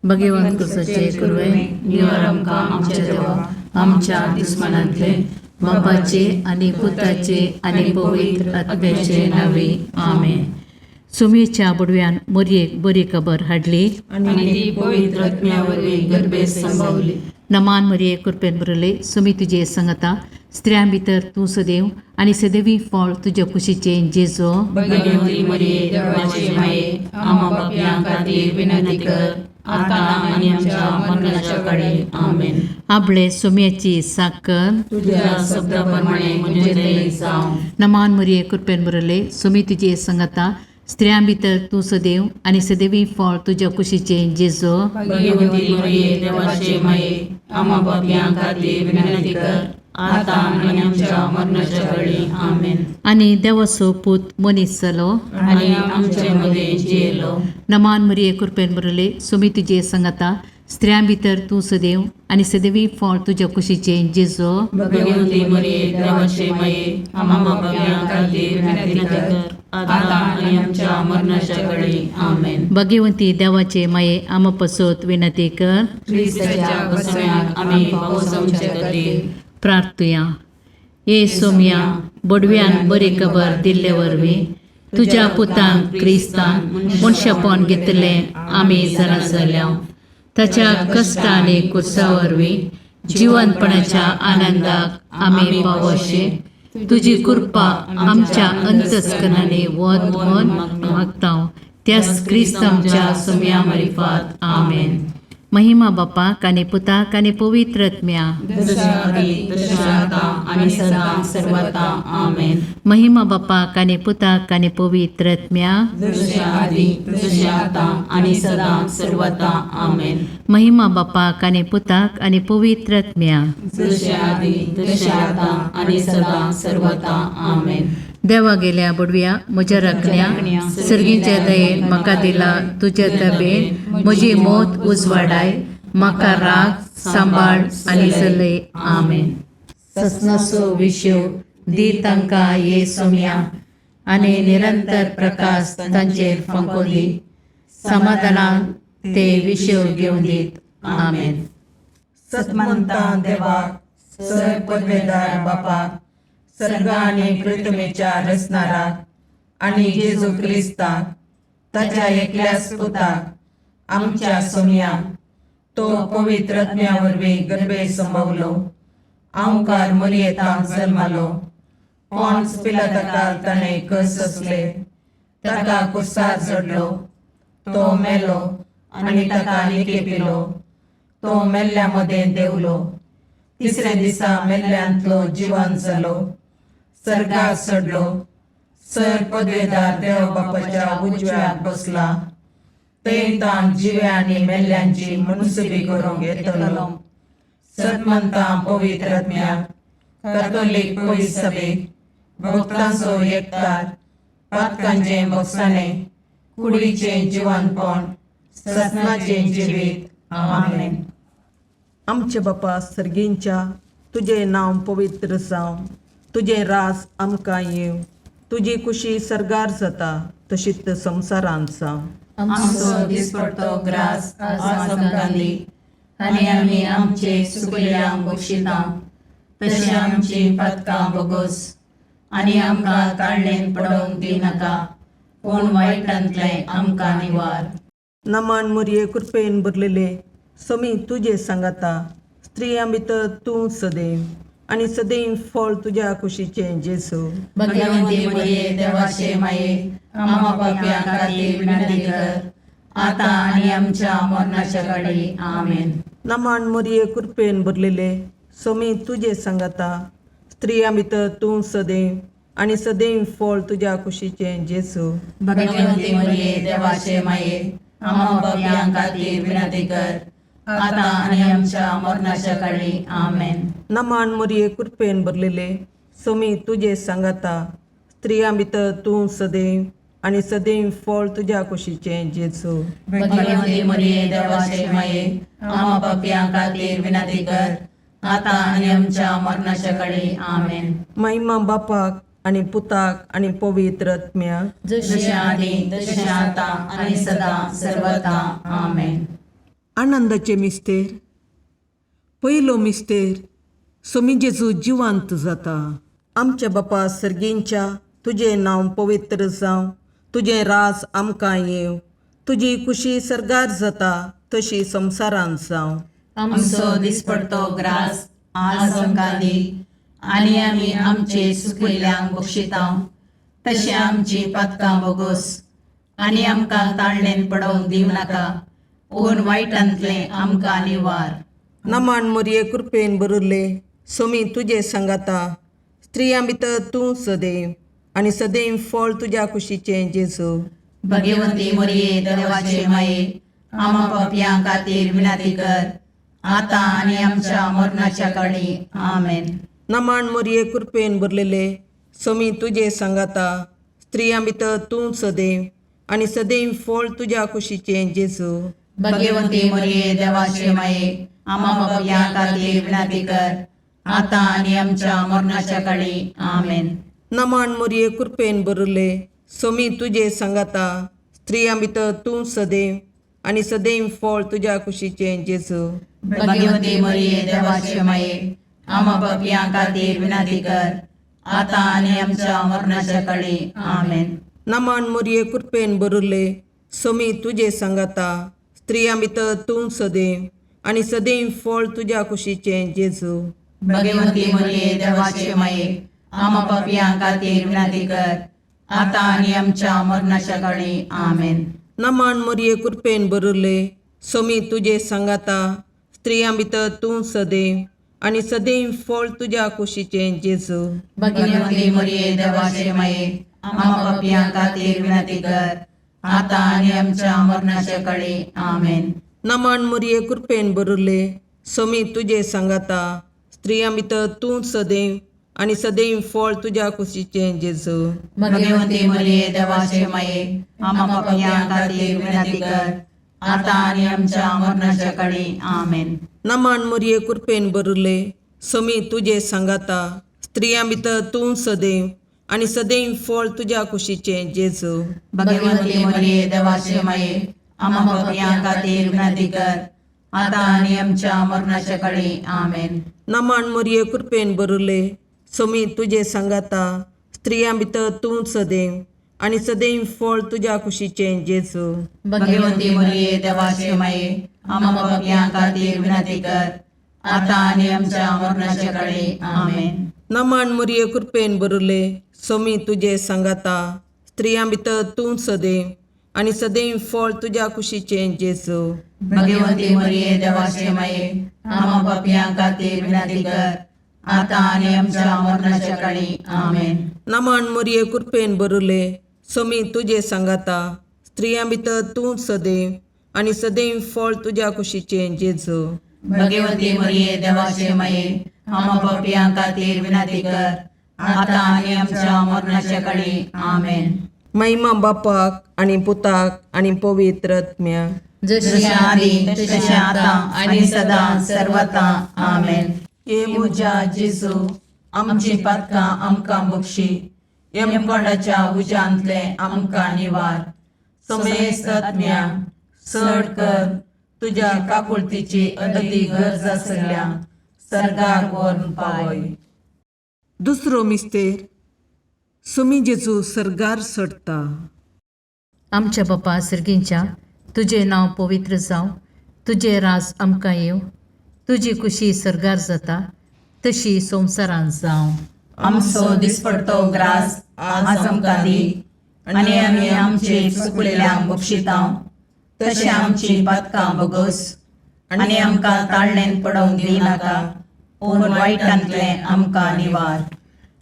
भगवंत सचे कुर्वे निवार आमकां आमच्या देवा आमच्या दुस्मनांतले बापाचे आनी पुताचे आनी पवित्र आत्म्याचे नावे आमेन. सुमेच्या बुडव्यान मोरयेक बरी खबर हाडली आनी ती पवित्र आत्म्यावरवीं गर्भेत संभवली. नमान मरिये कृपेन बरले सुमी तुजे संगता स्त्रियां भितर तूं सदैव आनी सदैवी फळ तुज्या कुशीचे जेजो. भगवंती मरिये देवाचे माये आम्हा पापयां खातीर विनंती कर आता आनी आमच्या मरणाच्या काळी आमेन. आपले सुम्याची साकर तुझ्या शब्दाप्रमाणे म्हणजे दये जावं. नमान मरिये कृपेन बरले सुमी तुजे संगता स्त्रियां भितर तूं सदैव आनी सदैवी फळ तुज्या कुशीचे जेजो. भगवंती मरिये देवाचे माये आम्हा पापयां खातीर विनंती कर आता आनी आमच्या मरणाच्या काळी आमेन. आनी देवाचो पूत मनीस जालो आनी आमचे मध्ये जियेलो. नमान मरिये कृपेन बरले सुमी तुजे संगता स्त्रियां भितर तूं सदैव आनी सदैवी फळ तुज्या कुशीचे जेजो. भगवंती मरिये देवाचे माये आम्हा पापयां खातीर विनंती कर आता आनी आमच्या मरणाच्या काळी आमेन. भगवंती देवाचे माये आम पसोत विनंती कर. ख्रिस्ताच्या बसण्याक आमी पावसावचे खातीर प्रार्थुया. ये सोम्या बडव्यान बरी खबर दिल्ले वरवीं तुज्या पुतान क्रिस्तान मनशापण घेतलें आमी जाणा जाल्या. ताच्या कश्ट आनी कुर्सा वरवीं जिवंतपणाच्या आनंदाक आमी पावोशे तुजी कृपा आमच्या अंतस्करणाने वत म्हूण मागता. त्याच क्रिस्त आमच्या सोम्या मार्फत आमेन. महिमा बापाक आनी पुताक आनी पवित्र आत्म्या जशा आदी तशा आता आनी सदां सर्वदा आमेन. महिमा बापाक आनी पुताक आनी पवित्र आत्म्या जशा आदी तशा आता आनी सदां सर्वदा आमेन. महिमा बापाक आनी पुताक आनी पवित्र आत्म्या जशा आदी तशा आता आनी सदां सर्वदा आमेन. देवा गेल्या बुडव्या म्हज्या राखण्या सर्गीच्या दयेन म्हाका दिला तुज्या तबेन म्हजी मोत उजवाडाय म्हाका राख सांबाळ आनी चलय आमेन. ससनाचो विशो दी तांकां ये सोम्या आनी निरंतर प्रकाश तांचेर फंको दी. समाधानान ते विशो घेवन दीत आमेन. सतमंता देवाक सर पदवेदार बापाक सर्ग आनी पृथ्वीच्या रचणाराक आनी जेजू क्रिस्ताक ताच्या एकल्याच पुताक आमच्या सोम्याक तो पवित्र आत्म्या वरवीं गर्भेत संभवलो. आमकार मरियेंत जल्मालो. पोंच पिलाताकाल ताणें कस सोंसले. ताका कुर्सार चडलो. तो मेलो आनी ताका निकेपिलो. तो मेल्ल्या मदें देवलो. तिसरे दिसा मेल्ल्यांतलो जिवंत जालो. सर्गाक चडलो. सर पदवेदार देव बापाच्या उजव्याक बसला. थंय ताण जिव्या आनी मेल्ल्यांची मनसुबी करूंक येतलो. सतमंतां पवित्र आत्म्याक कातोलीक पयस सभेक भक्तांचो एकठार पातकांचें बगसाणें कुडीचें जिवंतपण सतनाचें जिवीत आमेन. आमचे बापा सर्गींच्या तुझे नांव पवित्र जावं. तुझे रास आमकां येव. तुजी कुशी सर्गार जाता तशीच संवसारांत जावं. आमचो दिसपडटो ग्रास आज आमकां दी आनी आमी आमचे सुकल्यांक बक्षिता तशें आमची पातकां बोगोस आनी आमकां काळणेन पडोवंक दिनाका पूण वायटांतलें आमकां निवार. नमान मरिये कृपेन भरलेले समी तुजे सांगाता स्त्रियां भितर तूं सदैव आनी सदैव फळ तुज्या कुशीचें जेजू. भगवंती मरिये देवाचे माये आम्हा पापयां खातीर विनंती कर आता आनी आमच्या मरणाच्या काळी आमेन. नमान मरिये कृपेन भरलेले समी तुजे सांगाता स्त्रियां भितर तूं सदैव आनी सदैव फळ तुज्या कुशीचें जेजू. भगवंती मरिये देवाचे माये आम्हा पापयां खातीर विनंती कर आता आनी आमच्या मरणाच्या काळी आमेन. नमान मरिये कृपेन भरलेले समी तुजे सांगाता स्त्रियां भितर तूं सदैव आनी सदैव फळ तुज्या कुशीचें जेजू. भगवंती मरिये देवाचे माये आम्हा पापयां खातीर विनंती कर आता आनी आमच्या मरणाच्या काळी आमेन. महिमा बापाक आनी पुताक आनी पवित्र आत्म्याक जशें आदी तशें आता आनी सदां सर्वदा आमेन. आनंदाचे मिस्तेर. पयलो मिस्तेर, सोमी जेजू जिवंत जाता. आमच्या बापा सर्गेंच्या, तुजें नांव पवित्र जावं, तुजें राज आमकां येवं, तुजी कुशी सरगार जाता तशी संवसारांत जावं. आमचो दिसपडतो ग्रास आज आमकां दी, आनी आमी आमचे सुकयल्यांक बक्षितांव, तशें आमची पातकां बोगोस, आनी आमकां ताळणेन पडोवंक दिवं नाका, पूण वायटांतलें आमकां निवार. नमान मोरये कृपेन बरुल्ले, सोमी तुजे सांगाता, स्त्रियां भितर तूं सदैव, आनी सदैव फळ तुज्या कुशीचें जेजू. भगवंती मोरये देवाचे माये, आमा पापयां खातीर विनाती कर, आतां आनी आमच्या मरणाच्या काळी. आमेन. नमान मोरये कृपेन भरलेले, सोमी तुजे सांगाता, स्त्रियां भितर तूं सदैव, आनी सदैव फळ तुज्या कुशीचें जेजू. भगवंती मोरये देवाचे माये, आमा पापयां खातीर विनाती कर, आतां आनी आमच्या मरणाच्या काळी. आमेन. नमान मोरये कृपेन भरले, सोमी तुजे सांगाता, स्त्रियां भितर तूं सदैव, आनी सदैव फळ तुज्या कुशीचें जेजू. भगवंती मोरये देवाचे माये, आमा पापयां खातीर विनाती कर, आतां आनी आमच्या मरणाच्या काळी. आमेन. नमान मोरये कृपेन भरले, सोमी तुजे सांगाता, स्त्रियां भितर तूं सदैव, आनी सदैव फळ तुज्या कुशीचें जेजू. भगवंती मोरये देवाचे माये, आमा पापयां खातीर विनाती कर, आतां आनी आमच्या मरणाच्या काळी. आमेन. नमान मोरये कृपेन भरले, सोमी तुजे सांगाता, स्त्रियां भितर तूं सदैव, आनी सदैव फळ तुज्या कुशीचें जेजू. भगवंती मोरये देवाचे माये, आमा पापयां खातीर विनाती कर, आतां आनी आमच्या मरणाच्या काळी. आमेन. नमान मोरये कृपेन भरले, सोमी तुजे सांगाता, स्त्रियां भितर तूं सदैव, आनी सदैव फळ तुज्या कुशीचें जेजू. भगवंती मोरये देवाचे माये, आमा पापयां खातीर विनाती कर, आतां आनी आमच्या मरणाच्या काळी. आमेन. नमान मोरये कृपेन भरले, सोमी तुजे सांगाता, स्त्रियां भितर तूं सदैव, आनी सदैव फळ तुज्या कुशीचें जेजू. भगवंती मोरये देवाचे माये, आमा पापयां खातीर विनाती कर, आतां आनी आमच्या मरणाच्या काळी. आमेन. नमान मोरये कृपेन भरले, सोमी तुजे सांगाता, स्त्रियां भितर तूं सदैव, आनी सदैव फळ तुज्या कुशीचें जेजू. भगवंती मोरये देवाचे माये, आमा पापयां खातीर विनाती कर, आतां आनी आमच्या मरणाच्या काळी. आमेन. नमान मोरये कृपेन भरले, सोमी तुजे सांगाता, स्त्रियां भितर तूं सदैव, आनी सदैव फळ तुज्या कुशीचें जेजू. भगवंती मोरये देवाचे माये, आमा पापयां खातीर विनाती कर, आतां आनी आमच्या मरणाच्या काळी. आमेन. नमान मोरये कृपेन भरले, सोमी तुजे सांगाता, स्त्रियां भितर तूं सदैव, आनी सदैव फळ तुज्या कुशीचें जेजू. भगवंती मोरये देवाचे माये, आमा पापयां खातीर विनाती कर, आतां आनी आमच्या मरणाच्या काळी. आमेन. महिमा बापाक आनी पुताक आनी पवित्र आत्म्याक, जशी आदी तशी आतां आनी सदां सर्वता. आमेन. हे म्हज्या जेजू, आमची पातकां आमकां बक्षी, यमकोंडाच्या उज्यांतले आमकां निवार. समेस्त आत्म्याक चड कर, तुज्या काकुळतीची अदी गरज आसल्यां सर्गाक व्हरून पावय. दुसरो मिस्तेर, सोमी जेजू सर्गार सडटा. आमच्या बापा सर्गेंच्या, तुजें नांव पवित्र जावं, तुजें राज आमकां येवं, तुजी कुशी सरगार जाता तशी संवसारांत जावं. आमचो दिसपडतो ग्रास आज आमकां दी, आनी आमी आमचे चुकलेल्यांक बक्षितांव, तशें आमची पातकां बोगोस, आनी आमकां ताळणेन पडोवंक दिवं नाका, पूण वायटांतलें आमकां निवार.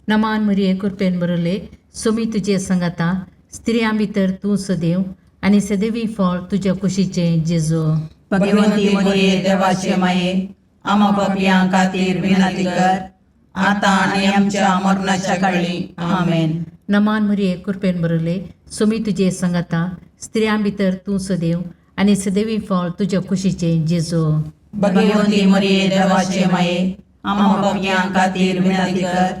नमान मोरये कृपेन भरले, सोमी तुजे सांगाता, स्त्रियां भितर तूं सदैव, आनी सदैवी फळ तुज्या कुशीचें जेजू. भगवंती मोरये देवाचे माये, आमा पापयां खातीर विनाती कर, आतां आनी आमच्या मरणाच्या काळी. आमेन. नमान मोरये कृपेन भरले, सोमी तुजे सांगाता, स्त्रियां भितर तूं सदैव, आनी सदैवी फळ तुज्या कुशीचें जेजू. भगवंती मोरये देवाचे माये, आमा पापयां खातीर विनाती कर,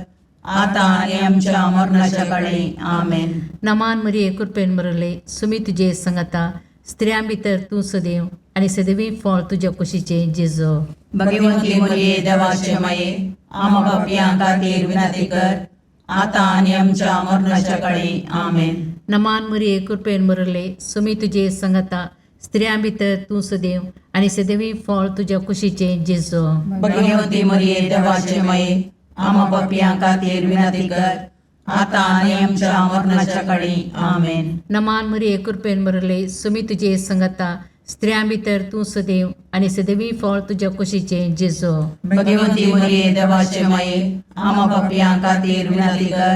आतां आनी आमच्या मरणाच्या काळी. आमेन. नमान मोरये कृपेन भरले, सोमी तुजे सांगाता, स्त्रियां भितर तूं सदैव, आणि सदैवी फळ तुझ्या कुशीचे जेजू. भगवंती मरिये देवाचे माये आम्हा पापियां खातीर विनंती कर आता आणि आमच्या मरणाच्या काळी आमेन. नमान मरिये कृपेन बरले सुमी तुझे संगता स्त्रियां भितर तू सदैव आणि सदैवी फळ तुझ्या कुशीचे जेजू. भगवंती मरिये देवाचे माये आम्हा पापियां खातीर विनंती कर आता आणि आमच्या मरणाच्या काळी आमेन. नमान मरिये कृपेन बरले सुमी तुझे संगता स्त्रियां भितर तू सदैव आणि सदैवी फळ तुझ्या कुशीचे जेजू. भगवंती मरिये देवाचे माये आम्हा पापियां खातीर विनंती कर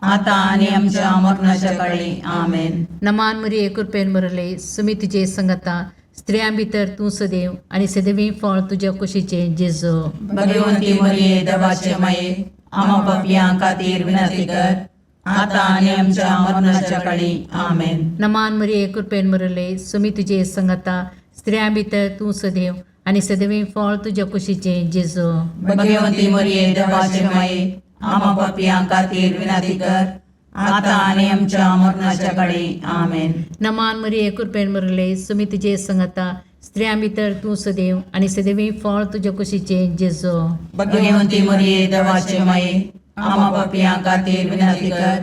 आता आणि आमच्या मरणाच्या काळी आमेन. नमान मरिये कृपेन बरले सुमी तुझे संगता स्त्रियां भितर तू सदैव आणि सदैवी फळ तुझ्या कुशीचे जेजू. भगवंती मरिये देवाचे माये आम्हा पापियां खातीर विनंती कर आता आणि आमच्या मरणाच्या काळी आमेन. नमान मरिये कृपेन बरले सुमी तुझे संगता स्त्रियां भितर तू सदैव आणि सदैवी फळ तुझ्या कुशीचे जेजू. भगवंती मरिये देवाचे माये आम्हा पापियां खातीर विनंती कर आता आणि आमच्या मरणाच्या काळी आमेन. नमान मरिये कृपेन बरले सुमी तुझे संगता स्त्रियां भितर तू सदैव आणि सदैवी फळ तुझ्या कुशीचे जेजू. भगवंती मरिये देवाचे माये आम्हा पापियां खातीर विनंती कर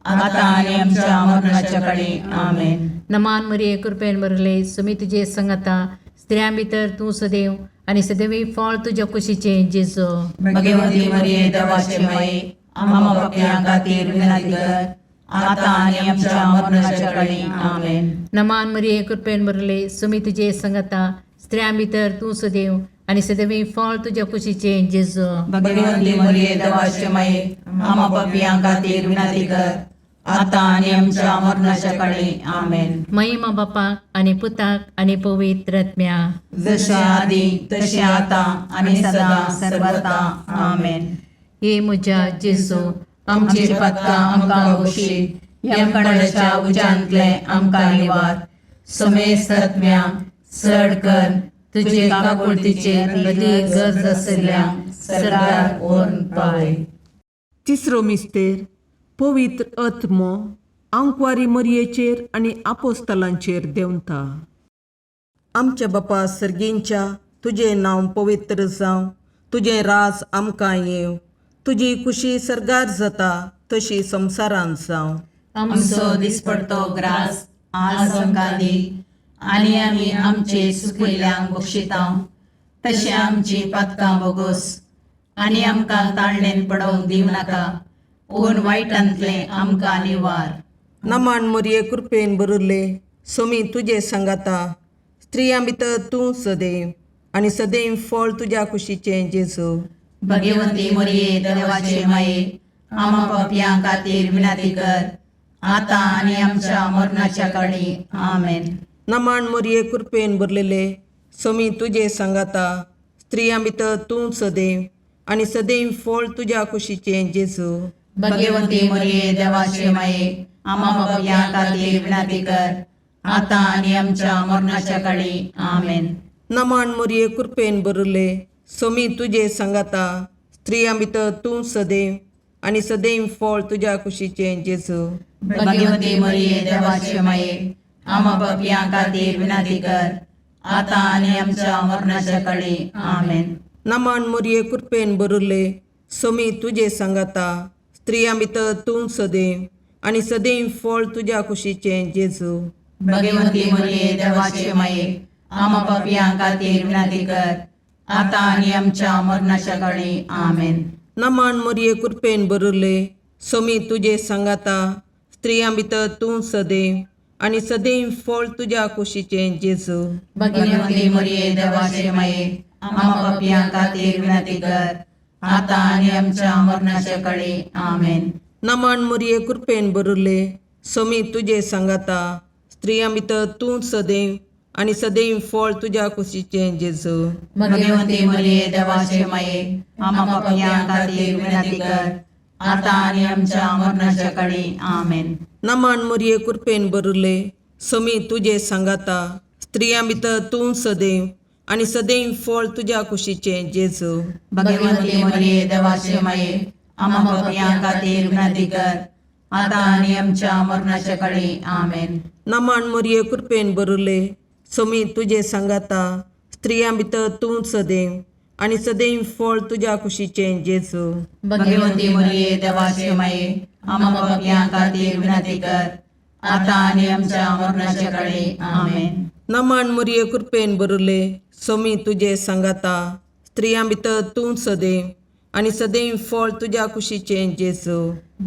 आता आणि आमच्या मरणाच्या काळी आमेन. नमान मरिये कृपेन बरले सुमी तुझे संगता स्त्रियां भितर तू सदैव आणि सदैवी फळ तुझ्या कुशीचे जेजू. भगवंती मरिये देवाचे माये आम्हा पापियां खातीर विनंती कर आता आणि आमच्या मरणाच्या काळी आमेन. नमान मरिये कृपेन बरले सुमी तुझे संगता स्त्रियां भितर तू सदैव आणि सदैवी फळ तुझ्या कुशीचे जेजू. भगवंती मरिये देवाचे माये आम्हा पापियां खातीर विनंती कर आता आणि आमच्या मरणाच्या काळी आमेन. महिमा बापाक आणि पुताक आणि पवित्र आत्म्या जसे आधी तसे आता आणि सदा सर्वदा आमेन. हे म्हज्या जेजू आमची पदकां आमकां बक्षी यमकणाच्या उजांतले आमकां निवार. समेस्त आत्म्या चड कर तुजे काकुळतीचेर कधी गरज आसल्यांक सरकार ओन पाय. तिसरो मिस्तेर पवित्र आत्मो आंकवारी मरियेचेर आनी आपोस्तलांचेर देंवता. आमच्या बापा सर्गींच्या तुजें नांव पवित्र जावं, तुजें राज आमकां येव, तुजी कुशी सरगार जाता तशी संवसारांत जावं. आमचो दिसपडतो ग्रास आज आमकां दी आनी आमी आमचे सुकयल्यांक बक्षितांव. तशें आमची पदकां बोगोस आनी आमकां ताळणेन पडोवंक दिवं नाका पूण वायटांतले आमकां निवार. नमान मरिये कृपेन बरले सोमी तुजे सांगाता स्त्रियां भितर तूं सदैव आनी सदैव फळ तुज्या कुशीचें जेजू. भगवंती मरिये देवाचे माये आम्हा पापियां खातीर विनंती कर आता आनी आमच्या मरणाच्या काळी आमेन. नमान मरिये कृपेन बरलेले सोमी तुजे सांगाता स्त्रियां भितर तूं सदैव आनी सदैव फळ तुज्या कुशीचें जेजू. भगवंती मरिये देवाचे माये आम्हा पापियां खातीर विनंती कर आता आनी आमच्या मरणाच्या काळी आमेन. नमान मरिये कृपेन बरले सोमी तुजे सांगाता स्त्रियां भितर तूं सदैव आनी सदैव फळ तुज्या कुशीचें जेजू. भगवंती मरिये देवाचे माये आम्हा पापियां खातीर विनंती कर आता आनी आमच्या मरणाच्या काळी आमेन. नमान मरिये कृपेन बरले सोमी तुजे सांगाता स्त्रियां भितर तूं सदैव आनी सदैव फळ तुज्या कुशीचें जेजू. भगवंती मरिये देवाचे माये आम्हा पापियां खातीर विनंती कर आता आनी आमच्या मरणाच्या काळी आमेन. नमान मरिये कृपेन बरले सोमी तुजे सांगाता स्त्रियां भितर तूं सदैव आनी सदैव फळ तुज्या कुशीचें जेजू. भगवंती मरिये देवाचे माये आम्हा पापियां खातीर विनंती कर आता आनी आमच्या मरणाच्या काळी आमेन. नमान मरिये कृपेन बरले सोमी तुजे सांगाता स्त्रियां भितर तूं सदैव आनी सदैव फळ तुज्या कुशीचें जेजू. भगवंती मरिये देवाचे माये आम्हा पापियां खातीर विनंती कर आता आनी आमच्या मरणाच्या काळी आमेन. नमान मरिये कृपेन बरले सोमी तुजे सांगाता स्त्रियां भितर तूं सदैव आनी सदैव फळ तुज्या कुशीचें जेजू. भगवंती मरिये देवाचे माये आम्हा पापियां खातीर विनंती कर आता आनी आमच्या मरणाच्या काळी आमेन. नमान मरिये कृपेन बरले सोमी तुझे सांगाता स्त्रियां भितर तूं सदैव आनी सदैव फळ तुज्या कुशीचे जेजू भगवंती मरिये देवाचे माये आम्हा पापियां खातीर विनंती कर आता आणि आमच्या मरणाच्या काळी आमेन. नमन मुरये कृपेन बरुले सोमी तुझे सांगाता स्त्रियां भितर तूं सदैव आनी सदैव फळ तुज्या कुशीचे जेजू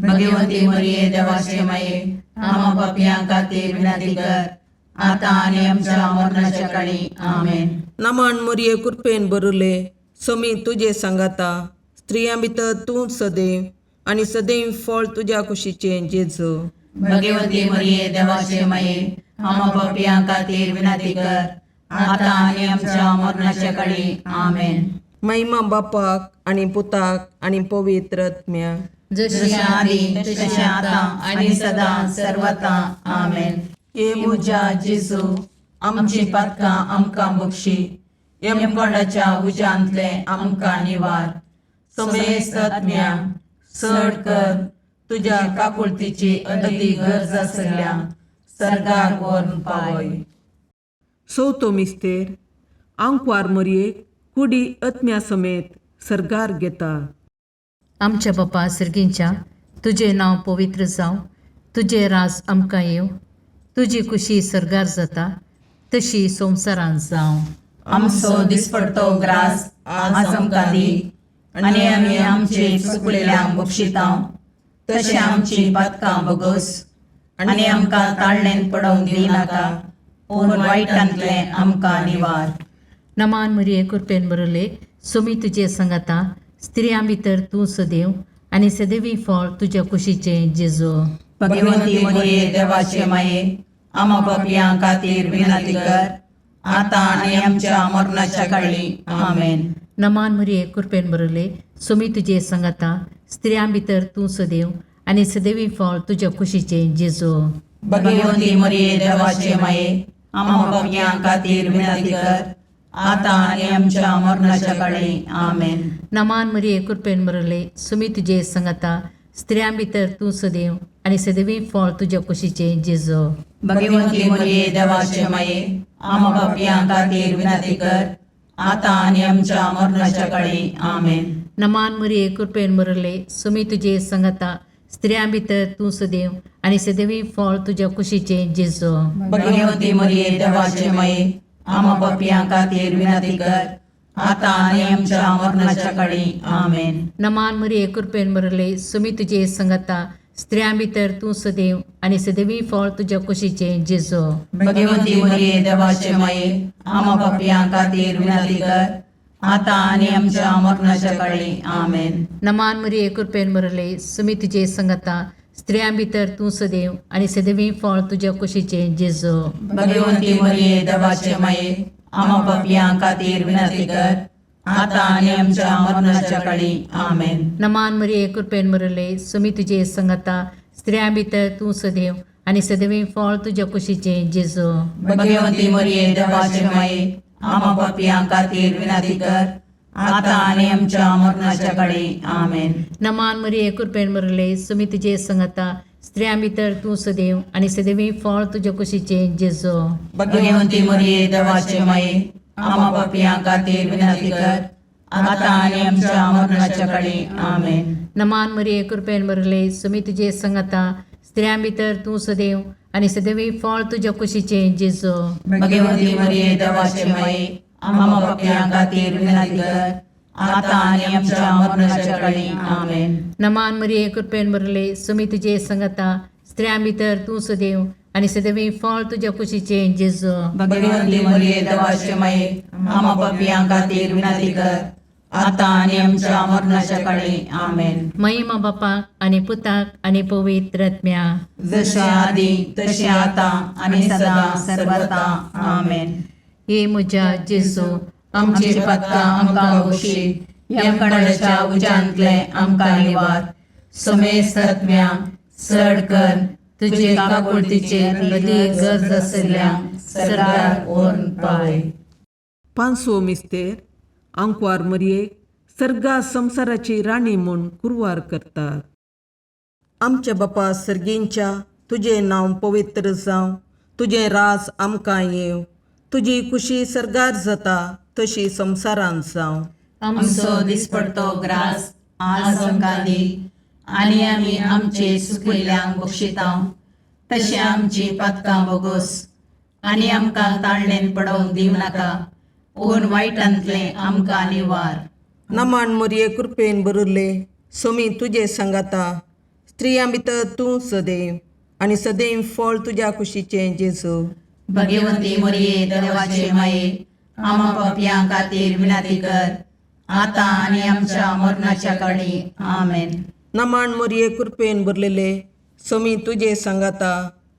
भगवंती मरिये देवाचे माये आम्हा पापियां खातीर विनंती कर आता आणि आमच्या मरणाच्या काळी आमेन. नमन मुरये कृपेन बरुले सोमी तुझे सांगाता स्त्रियां भितर तूं सदैव आनी सदैव फळ तुज्या कुशीचे जेजू भगवंती मरिये देवाचे माये आम्हा पापियां खातीर विनंती कर आता आणि आमच्या मरणाच्या काळी आमेन. महिमा बापाक आनी पुताक आनी पवित्र आत्म्याक जशी आदी तशी आता आणि सदा सर्वता आमेन. ये मुजा जेजू आमची पातकां आमकां बक्षी यमकोंडाच्या उज्यांतले आमकां निवार. समेस्त आत्म्या चड कर तुज्या काकुळतीची अदी गरज आसल्या सर्गाक व्हरून पावय. चवथो मिस्तेर आंकवार मरयेक कुडी आत्म्या समेत सर्गार घेता. आमच्या बापा सर्गींच्या तुझे नांव पवित्र जावं, तुझे राज आमकां येव, तुजी कुशी सर्गार जाता तशी संवसारांत जावं. आमचो दिसपडतो ग्रास आज आमकां दी आनी आमी आमचे चुकलेल्यांक बक्षितांव तशें आमची पातकां बोगोस आनी आमकां ताळणेन पडोवंक दिनाका पूण वायटांतले आमकां निवार. नमान मरिये कृपेन बरले सोमी तुजे सांगाता स्त्रियां भितर तूं सदैव आनी सदैवी फळ तुज्या कुशीचे जेजू भगवंती मरिये देवाचे माये आम्हा पापियां खातीर विनंती कर आता आनी आमच्या मरणाच्या काळी आमेन. नमान मरिये कृपेन बरले सोमी तुजे सांगाता स्त्रियां भितर तूं सदैव आनी सदैवी फळ तुज्या कुशीचे जेजू भगवंती मरिये देवाचे माये आम्हा पापियां खातीर विनंती कर आता आनी आमच्या मरणाच्या काळी आमेन. नमान मरिये कृपेन बरले सोमी तुजे सांगाता स्त्रियां भितर तूं सदैव आनी सदैवी फळ तुज्या कुशीचे जेजू भगवंती मरिये देवाचे माये आम्हा पापियां खातीर विनंती कर आता आनी आमच्या मरणाच्या काळी आमेन. नमान मरिये कृपेन बरले सोमी तुजे सांगाता स्त्रियां भितर तूं सदैव आनी सदैवी फळ तुज्या कुशीचे जेजू भगवंती मरिये देवाचे माये आम्हा पापियां खातीर विनंती कर आता आनी आमच्या मरणाच्या काळी आमेन. नमान मरिये कृपेन बरले सोमी तुजे सांगाता स्त्रियां भितर तूं सदैव आनी सदैवी फळ तुज्या कुशीचे जेजू भगवंती मरिये देवाचे माये आम्हा पापियां खातीर विनंती कर आता आनी आमच्या मरणाच्या काळी आमेन. नमान मरिये कृपेन बरले सोमी तुजे सांगाता स्त्रियां भितर तूं सदैव आनी सदैवी फळ तुज्या कुशीचे जेजू भगवंती मरिये देवाचे माये आम्हा पापियां खातीर विनंती कर आता आनी आमच्या मरणाच्या काळी आमेन. नमान मरिये कृपेन बरले सोमी तुजे सांगाता स्त्रियां भितर तूं सदैव आनी सदैवी फळ तुज्या कुशीचे जेजू भगवंती मरिये देवाचे माये आम्हा पापियां खातीर विनंती कर आता आनी आमच्या मरणाच्या काळी आमेन. नमान मरिये कृपेन बरले सोमी तुजे सांगाता स्त्रियां भितर तूं सदैव आनी सदैवी फळ तुज्या कुशीचे जेजू भगवंती मरिये देवाचे माये आम्हा पापियां खातीर विनंती कर आता आनी आमच्या मरणाच्या काळी आमेन. नमान मरिये कृपेन बरले सोमी तुजे सांगाता स्त्रियां भितर तूं सदैव आनी सदैवी फळ तुज्या कुशीचे जेजू भगवंती मरिये देवाचे माये आम्हा पापियां खातीर विनंती कर आता आनी आमच्या मरणाच्या काळी आमेन. नमान मरिये कृपेन बरले सोमी तुजे सांगाता स्त्रियां भितर तूं सदैव आनी सदैवी फळ तुज्या कुशीचे जेजू भगवंती मरिये देवाचे माये आम्हा पापियां खातीर विनंती कर आता आनी आमच्या मरणाच्या काळी आमेन. महिमा बापाक आनी पुताक आनी पवित्र आत्म्याक जशे आदी तशे आता आनी सदा सर्वता आमेन. हे म्हज्या जेजू आमची पातकां आमकां बक्षी यमकोंडाच्या उज्यांतले आमकां निवार. समेस्त आत्म्या चड कर तुजे काकुळतीचे अदीक गरज आसल्यांक सर्गार व्हरून पावय. पांचवो मिस्तेर आंकवार मरयेक सर्गा संवसाराची राणी म्हूण कुरवार करतात. आमच्या बापा सर्गींच्या तुजें नांव पवित्र जावं, तुजें राज आमकां येव, तुजी कुशी सरगार जाता तशी संवसारांत जावं. आमचो दिसपडतो ग्रास आज आमकां दी, आनी आमी आमचे सुकिल्ल्यांक बक्षितांव. तशें आमची पातकां बोगोस, आनी आमकां ताळणेन पडोवंक दिवं नाका, पूण वायटांतलें आमकां निवार. नमान मोरये कृपेन बरुल्ले, सोमी तुजे सांगाता, स्त्रियां भितर तूं सदैव, आनी सदैव फळ तुज्या कुशीचें जेजू. भगवंती मोरये देवाचे माये, आमा पापयां खातीर विनाती कर, आतां आनी आमच्या मरणाच्या काळी. आमेन. नमान मोरये कृपेन भरलेले, सोमी तुजे सांगाता,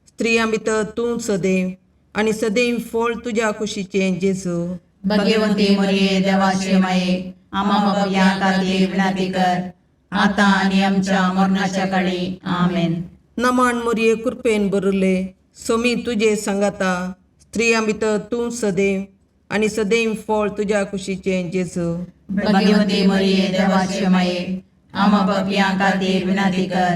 स्त्रियां भितर तूं सदैव, आनी सदैव फळ तुज्या कुशीचें जेजू. भगवंती मोरये देवाचे माये, आमा पापयां खातीर विनाती कर, आतां आनी आमच्या मरणाच्या काळी. आमेन. नमान मोरये कृपेन भरले, सोमी तुजे सांगाता, स्त्रियां भितर तूं सदैव, आनी सदैव फळ तुज्या कुशीचें जेजू. भगवंती मोरये देवाचे माये, आमा पापयां खातीर विनाती कर,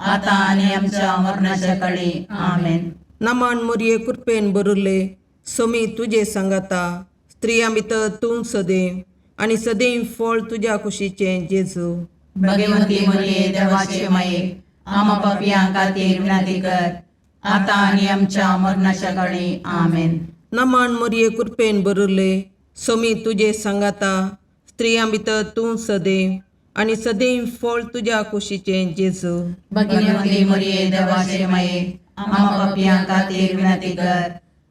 आतां आनी आमच्या मरणाच्या काळी. आमेन. नमान मोरये कृपेन भरले, सोमी तुजे सांगाता, स्त्रियां भितर तूं सदैव, आनी सदैव फळ तुज्या कुशीचें जेजू. भगवंती मोरये देवाचे माये, आमा पापयां खातीर विनाती कर, आतां आनी आमच्या मरणाच्या काळी. आमेन. नमान मोरये कृपेन भरले, सोमी तुजे सांगाता, स्त्रियां भितर तूं सदैव, आनी सदैव फळ तुज्या कुशीचें जेजू. भगवंती मोरये देवाचे माये, आमा पापयां खातीर विनाती कर,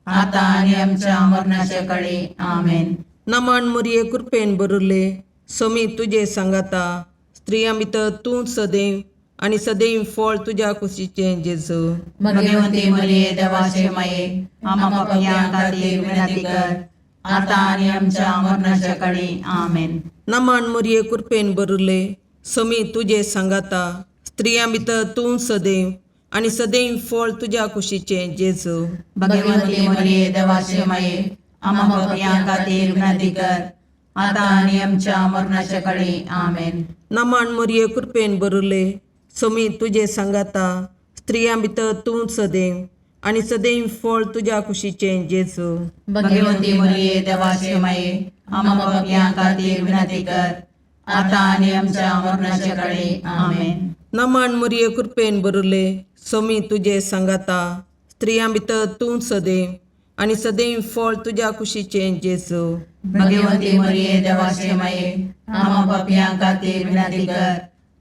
आतां आनी आमच्या मरणाच्या काळी. आमेन. नमान मोरये कृपेन भरले, सोमी तुजे सांगाता, स्त्रियां भितर तूं सदैव, आनी सदैव फळ तुज्या कुशीचें जेजू. भगवंती मोरये देवाचे माये, आमा पापयां खातीर विनाती कर, आतां आनी आमच्या मरणाच्या काळी. आमेन. नमान मोरये कृपेन भरले, सोमी तुजे सांगाता, स्त्रियां भितर तूं सदैव, आनी सदैव फळ तुज्या कुशीचें जेजू. भगवंती मोरये देवाचे माये, आमा पापयां खातीर विनाती कर, आतां आनी आमच्या मरणाच्या काळी. आमेन. नमान मोरये कृपेन भरले, सोमी तुजे सांगाता, स्त्रियां भितर तूं सदैव, आनी सदैव फळ तुज्या कुशीचें जेजू. भगवंती मोरये देवाचे माये, आमा पापयां खातीर विनाती कर, आतां आनी आमच्या मरणाच्या काळी. आमेन. नमान मोरये कृपेन भरले, सोमी तुजे सांगाता, स्त्रियां भितर तूं सदैव, आनी सदैव फळ तुज्या कुशीचें जेजू. भगवंती मोरये देवाचे माये, आमा पापयां खातीर विनाती कर,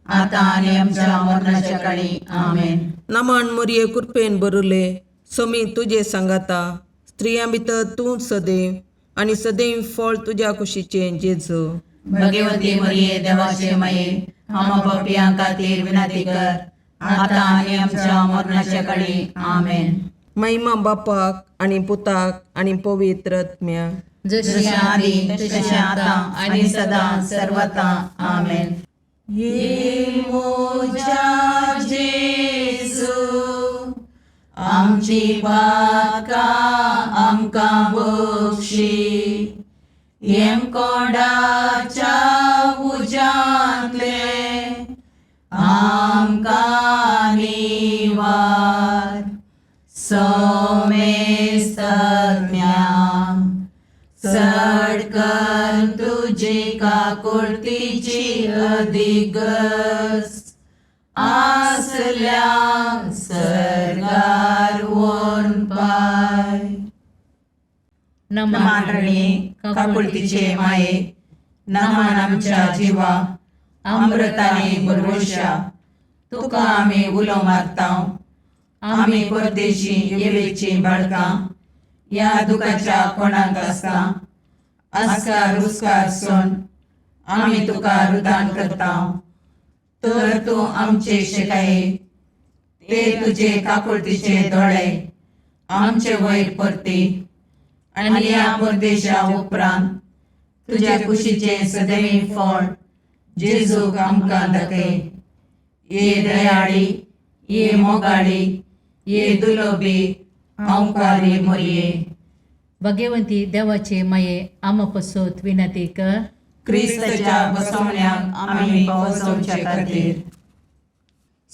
आतां आनी आमच्या मरणाच्या काळी. आमेन. नमान मोरये कृपेन भरले, सोमी तुजे सांगाता, स्त्रियां भितर तूं सदैव, आनी सदैव फळ तुज्या कुशीचें जेजू. भगवंती मोरये देवाचे माये, आमा पापयां खातीर विनाती कर, आतां आनी आमच्या मरणाच्या काळी. आमेन. महिमा बापाक आनी पुताक आनी पवित्र आत्म्याक, जशें आदी तशें आतां आनी सदां सर्वता. आमेन. ये मोजा जेजू, आमची पातकां आमकां बक्षी, येम कोणाच्या उजांतले आमकां निवार. सोमेस्त सडकन तुजी काकुळतीची अधिगस, आसल्या सरगार वोन पाय. नमान रणे काकुळतीचे माये, नमान आमच्या जिवा, अमृताने भरवशा, तुका आमी उलो मारतांव. आमी परदेशी येवेची बाळकां, या दुखाच्या कोणाक आसता, आस्कार उस्कार सोन आमी तुका रुदान करतांव. तर तूं आमचे शिकाये, ते तुजे काकुळतीचे दोळे आमचे वयर परती, आनी या परदेशा उपरांत तुज्या कुशीचे सदैव फळ जेजूक आमकां दाखय. ये दयाळी, ये मोगाळी, ये दुलोबी, अवकारी मोरये. भगवंती देवाचे माये, आमा पसोत विनंती कर. क्रिस्ताच्या बसवण्याक आमी पावसोवचे खातीर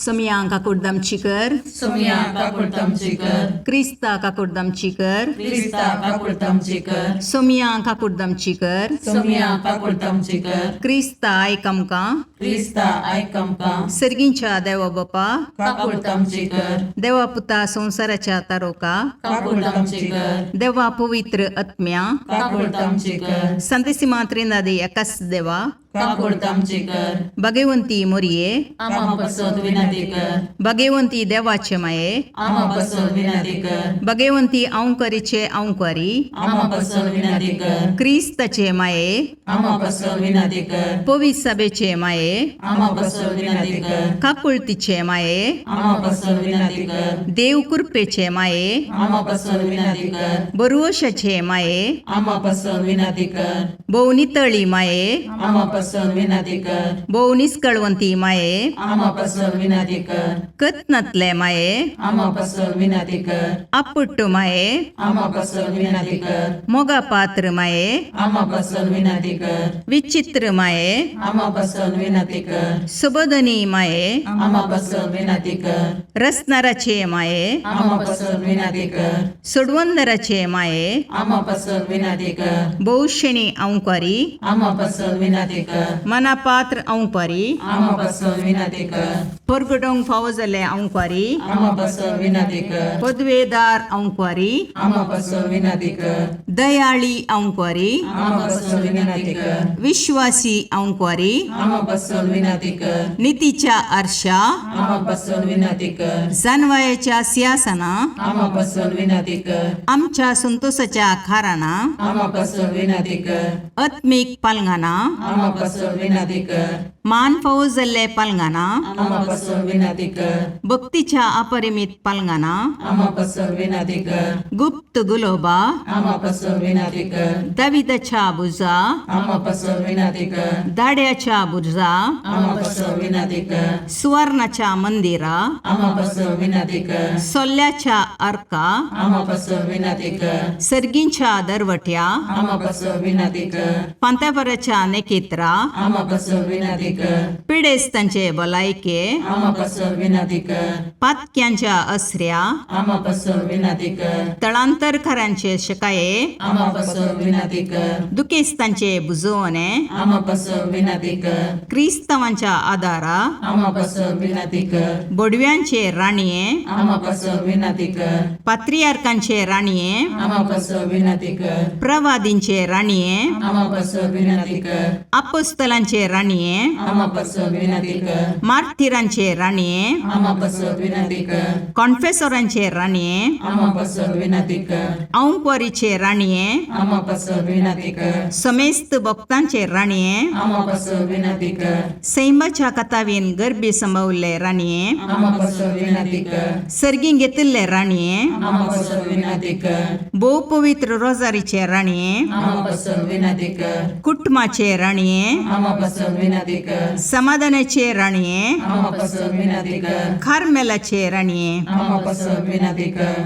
सोमिया काकुर्दमचीकर सोमिया काकुर्दमचीकर क्रिस्ता काकुर्दमचीकर क्रिस्ता काकुर्दमचीकर सोमिया काकुर्दमचीकर सोमिया काकुर्दमचीकर क्रिस्ता आयकमका क्रिस्ता आयकमका सर्गींच्या देवा बापा काकुर्दमचीकर देवा पुता संसाराच्या तारोका काकुर्दमचीकर देवा पवित्र आत्म्या काकुर्दमचीकर संतसिमा त्रिनादी एकाच देवा काकुर्दमचीकर भगवंती मोरये आमा पसोद विनंती कर भगवंती देवाचे माये आमा पसोद विनंती कर भगवंती औंकरीचे औंकारी आमा पसोद विनंती कर क्रिस्ताचे माये आमा पसोद विनंती कर पवित्र सभेचे माये आमा पसोद विनंती कर काकुळतीचे माये आमा पसोद विनंती कर देव कृपेचे माये आमा पसोद विनंती कर बरुवशाचे माये आमा पसोद विनंती कर भोवनितळी माये आमा पसोद विनंती कर भोवनिस्कळवंती माये आमा पसोद विनंती कर कत्नतले माये आमा पसोद विनंती कर अपुट्टू माये आमा पसोद विनंती कर मोगा पात्र माये आमा पसोद विनंती कर विचित्र माये आमा पसोद विनंती कर सुबोधनी माये आमा पसोद विनंती कर रसनाराचे माये आमा पसोद विनंती कर सुडवंदराचे माये आमा पसोद विनंती कर बहुशणी औंकारी आमा पसोद विनंती कर मनापात्र औंकारी आमा पसोद विनंती कर परगडोंग फावो जाल्ले औंकारी आमा पसोद विनंती कर पदवेदार औंकारी आमा पसोद विनंती कर दयाळी औंकारी आमा पसोद विनंती कर विश्वासी औंकारी आमा पसोद विनंती कर नीतीच्या आरशा आमा पसोद विनंती कर जानवायाच्या सिंहासना आमा पसोद विनंती कर आमच्या संतोषाच्या खाराना आमा पसोद विनंती कर आत्मिक पालंगाना आमा पसोद विनंती कर मान फावो जाल्ले पालंगाना आमा पसोद विनंती कर भक्तीच्या अपरिमित पालंगाना आमा पसोद विनंती कर गुप्त गुलोबा आमा पसोद विनंती कर दाविदाच्या बुजा आमा पसोद विनंती कर दाड्याच्या बुजा आमा पसोद विनंती कर सुवर्णाच्या मंदिरा आमा पसोद विनंती कर सोल्ल्याच्या अर्का आमा पसोद विनंती कर सर्गींच्या दरवट्या आमा पसोद विनंती कर पांत्यापराच्या नेकेत्रा आमा पसोद विनंती कर पिडेस्तांचे भलायके आमा पसोद विनंती कर पातक्यांच्या असऱ्या आमा पसोद विनंती कर तळांतरकारांचे शकाये आमा पसोद विनंती कर दुखेस्तांचे बुजवणे आमा पसोद विनंती कर क्रिस्तवांच्या आदारा आमा पसोद विनंती कर बोडव्यांचे राणीये आमा पसोद विनंती कर पात्रियार्कांचे राणीये आमा पसोद विनंती कर प्रवादींचे राणीये आमा पसोद विनंती कर अपोस्तलांचे राणीये आमा पसोद विनंती कर मार्तिरांचे राणीये आमा पसोद विनंती कर कॉन्फेसोरांचे राणीये आमा पसोद विनंती कर औंकवारीचे राणीये आमा पसोद विनंती कर समेस्त भक्तांचे राणीये आमा पसोद विनंती कर सैमाच्या कथावीन गर्भी संभवले राणीये आमा पसोद विनंती कर सर्गीं घेतिल्ले राणीये आमा पसोद विनंती कर भोव पवित्र रोजारीचे राणीये आमा पसोद विनंती कर कुटुंबाचे राणीये आमा पसोद विनंती कर समाधानाचे राणीये आमा पसोद विनंती कर खारमेलाचे राणीये आमा पसोद विनंती कर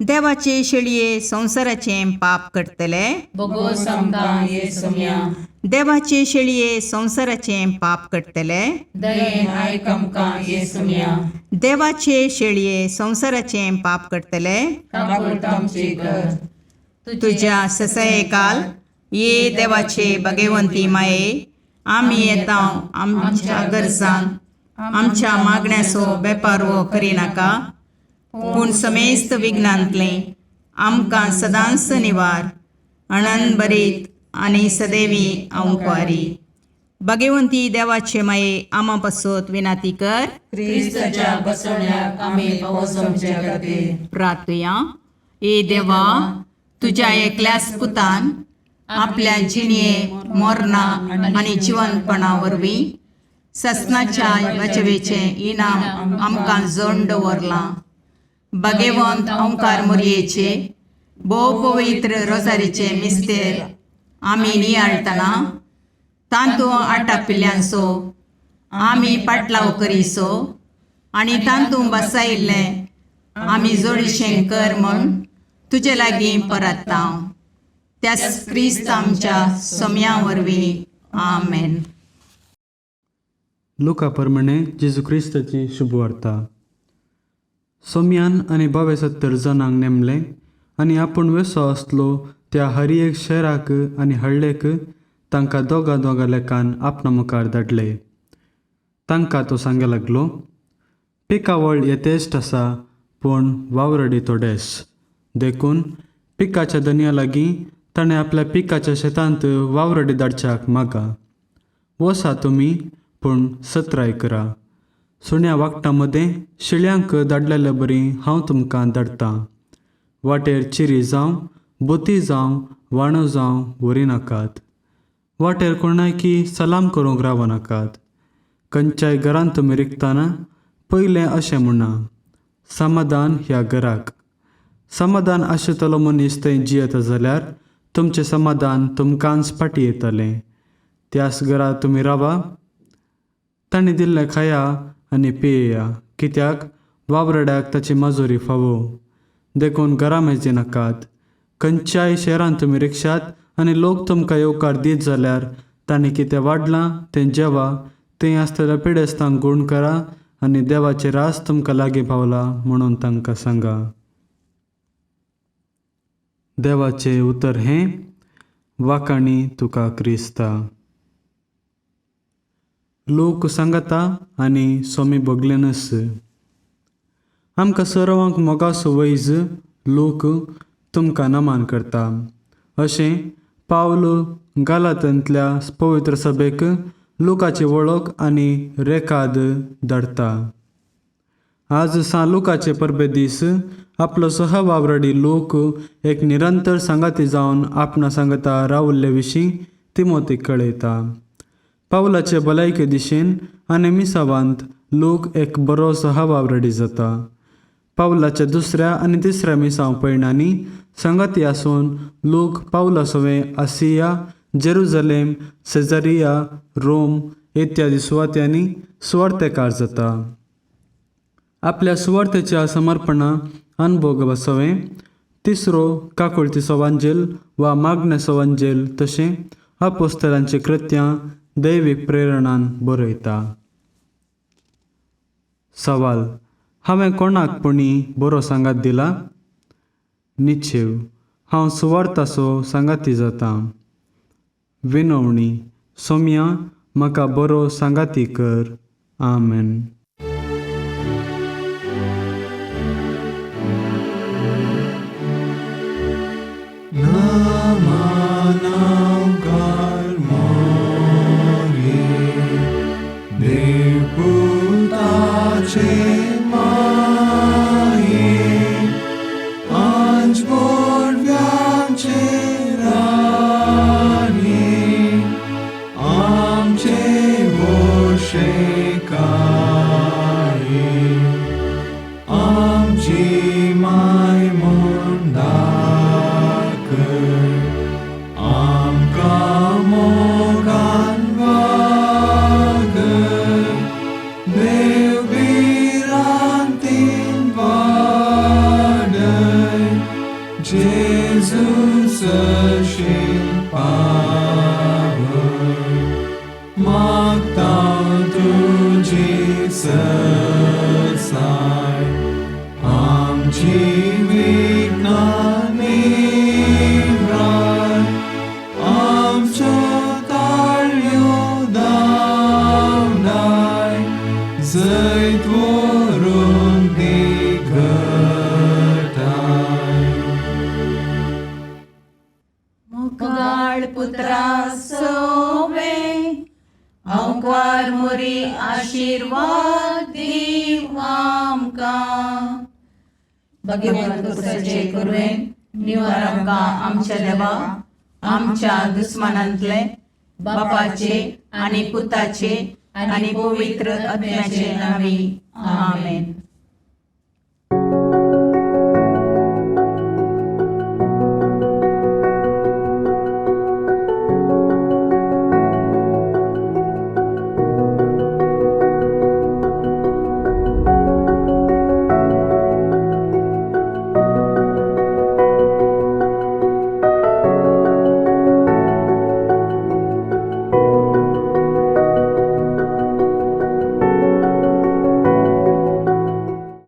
देवाचे शेळये संसाराचे पाप करतले बगो समका येसुम्या देवाचे शेळये संसाराचे पाप करतले दयेन आयकमका येसुम्या देवाचे शेळये संसाराचे पाप करतले काकुर्दमची कर तुझ्या ससये काल ये देवाचे भगवंती माये आम्ही येता आमच्या गरजांक आमच्या मागण्याचो बेपारवो करिनाका पूण समेस्त विघ्नांतले आमकां सदांच निवार आनंद बरीत आनी सदैवी औंकवारी भगवंती देवाचे माये आमा पासत विनाती कर क्रिस्ताच्या बसवण्याक आमी पावसमचे खातीर प्रार्थया ए देवा तुझ्या एकल्याच पुतान आपल्या जिणये मोरणा आनी जिवंतपणा वरवीं ससनाच्या वाचवेचे इनाम आमकां जोड दवरलां भगवंत ओंकार मोरयेचे भोव पवित्र रोजारीचे मिस्तेर आमी नियाळतना तांतूं आटापिल्ल्यांचो आमी पाटलाव करिसो आनी तांतूं बसायिल्लें आमी जोडीशें कर म्हूण तुजे लागीं परतता त्याच क्रिस्त आमच्या सोम्या वरवीं आमेन. लुका प्रमाणे जेजू क्रिस्ताची शुभवार्ता. सोम्यान आनी 72 जाणांक नेमले आनी आपूण वेसो आसलो त्या हर एक शहराक आनी हळ्ळेक तांकां दोगा लेखान आपणा मुखार धाडले. तांकां तो सांगूंक लागलो, पिकावळ येतेश्ट आसा पूण वावरडी थोडेच. देखून पिकाच्या धन्या लागीं ताणें आपल्या पिकाच्या शेतांत वावरडी धाडच्याक मागा. वसा तुमी पूण सत्राय करा. सुण्या वागटा मदें शिळ्यांक धाडलेले बरी हांव तुमकां धाडटां. वाटेर चिरी जावं, बोती जावं, वाणो जावं व्हरिनाकात. वाटेर कोणायकी सलाम करूंक रावनाकात. खंयच्याय घरांत तुमी रिकतना पयलें अशें म्हणा, समाधान ह्या घराक. समाधान आशितलो मनीस थंय जियेता जाल्यार तुमचें समाधान तुमकांच फाटीं येतलें. त्याच घरा तुमी रावा. तांणी दिल्लें खाया आनी पियेया, कित्याक वावरड्याक ताची माजुरी फावो. देखून घरा मेजी नाकात. खंयच्याय शहरांत तुमी रिक्षात आनी लोक तुमकां येवकार दीत जाल्यार तांणी कितें वाडलां तें जेवा. थंय आसतल्या पिडेस्तांक गूण करा आनी देवाचें रास तुमकां लागीं पावला म्हणून तांकां सांगा. देवाचें उतर हें, वाकाणी तुका क्रिस्ता. लोक सांगता आनी सोमी बगलेनस. आमकां सर्वांक मोगाचो वैज लोक तुमकां नमान करता. अशें पावल गालातांतल्या पवित्र सभेक लोकाची वळख आनी रेखाद धाडटा. आज लुकाचे परबे दीस आपलो सहवावरडी लोक एक निरंतर सांगाती जावन आपणा सांगता रावल्ले विशीं तिमोथीक कळयता. पावलाचे भलायके दिशेन आनी मिसावांत लोक एक बरो सहवावरडी जाता. पावलाच्या दुसऱ्या आनी तिसऱ्या मिसांव पयणांनी सांगाती आसून लोक पावला सवें आसिया, जेरुजलेम, सेजारिया, रोम इत्यादी सुवात्यांनी सुवार्थेकार जाता. आपल्या सुवार्थेच्या समर्पणा अनुभव सवें तिसरो काकुळतीचो वांजेल वा मागण्याचो वांजेल तशें अपोस्तलांची कृत्यां दैवीक प्रेरणान बरयता. सवाल: हांवें कोणाक पुणी बरो सांगात दिला? निश्चेव, हांव सुवार्थाचो सांगाती जाता. विनवणी: सोम्या, म्हाका बरो सांगाती कर. आमेन. मुगाळ पुत्रा सोवे अवकार मोरी आशीर्वाद दीव आमकां. भगवंत पुत्राचे करुवेन निवार आमकां आमच्या देवा आमच्या दुस्मानांतले बापाचे आनी पुताचे आनी पवित्र आत्म्याचे नांवी. आमेन.